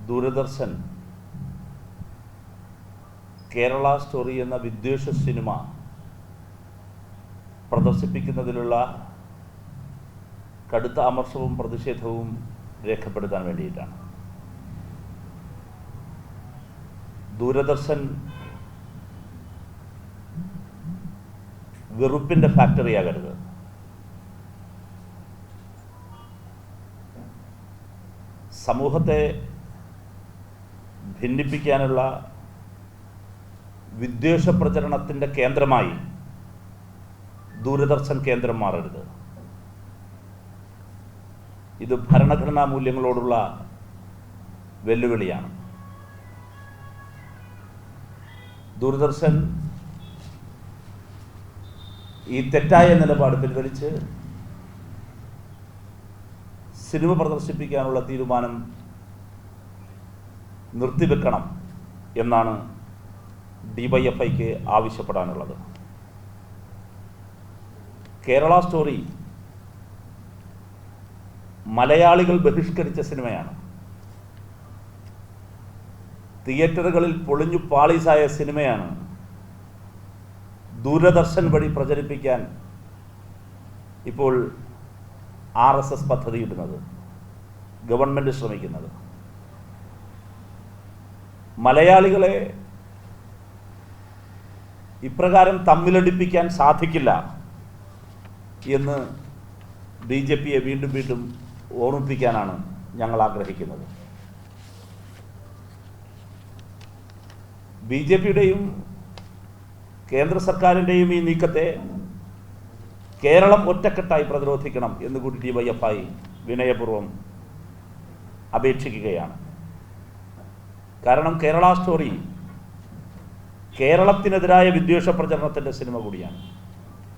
Doordarshan Kerala story എന്ന വിദ്വേഷ cinema പ്രദർശിപ്പിക്കുന്നതിലുള്ള കടുത്ത അമർഷവും പ്രതിഷേധവും രേഖപ്പെടുത്താൻ വേണ്ടിയിട്ടാണ്. ദൂരദർശൻ വെറുപ്പിൻ്റെ ഫാക്ടറിയാകരുത്. സമൂഹത്തെ ഭിന്നിപ്പിക്കാനുള്ള വിദ്വേഷ പ്രചരണത്തിൻ്റെ കേന്ദ്രമായി ദൂരദർശൻ കേന്ദ്രം മാറരുത്. ഇത് ഭരണഘടനാ മൂല്യങ്ങളോടുള്ള വെല്ലുവിളിയാണ്. ദൂരദർശൻ ഈ തെറ്റായ നിലപാട് പിൻവലിച്ച് സിനിമ പ്രദർശിപ്പിക്കാനുള്ള തീരുമാനം നിർത്തിവെക്കണം എന്നാണ് DYFIക്ക് ആവശ്യപ്പെടാനുള്ളത്. കേരള സ്റ്റോറി മലയാളികൾ ബഹിഷ്കരിച്ച സിനിമയാണ്. തിയേറ്ററുകളിൽ പൊളിഞ്ഞു പാളീസായ സിനിമയാണ് ദൂരദർശൻ വഴി പ്രചരിപ്പിക്കാൻ ഇപ്പോൾ RSS പദ്ധതിയിടുന്നത്, ഗവൺമെൻറ് ശ്രമിക്കുന്നത്. മലയാളികളെ ഇപ്രകാരം തമ്മിലടിപ്പിക്കാൻ സാധിക്കില്ല എന്ന് BJPയെ വീണ്ടും വീണ്ടും ഓർമ്മിപ്പിക്കാനാണ് ഞങ്ങൾ ആഗ്രഹിക്കുന്നത്. BJPയുടെയും കേന്ദ്ര സർക്കാരിൻ്റെയും ഈ നീക്കത്തെ കേരളം ഒറ്റക്കെട്ടായി പ്രതിരോധിക്കണം എന്നുകൂടി DYFI വിനയപൂർവ്വം അപേക്ഷിക്കുകയാണ്. കാരണം കേരള സ്റ്റോറി കേരളത്തിനെതിരായ വിദ്വേഷ പ്രചരണത്തിൻ്റെ സിനിമ കൂടിയാണ്.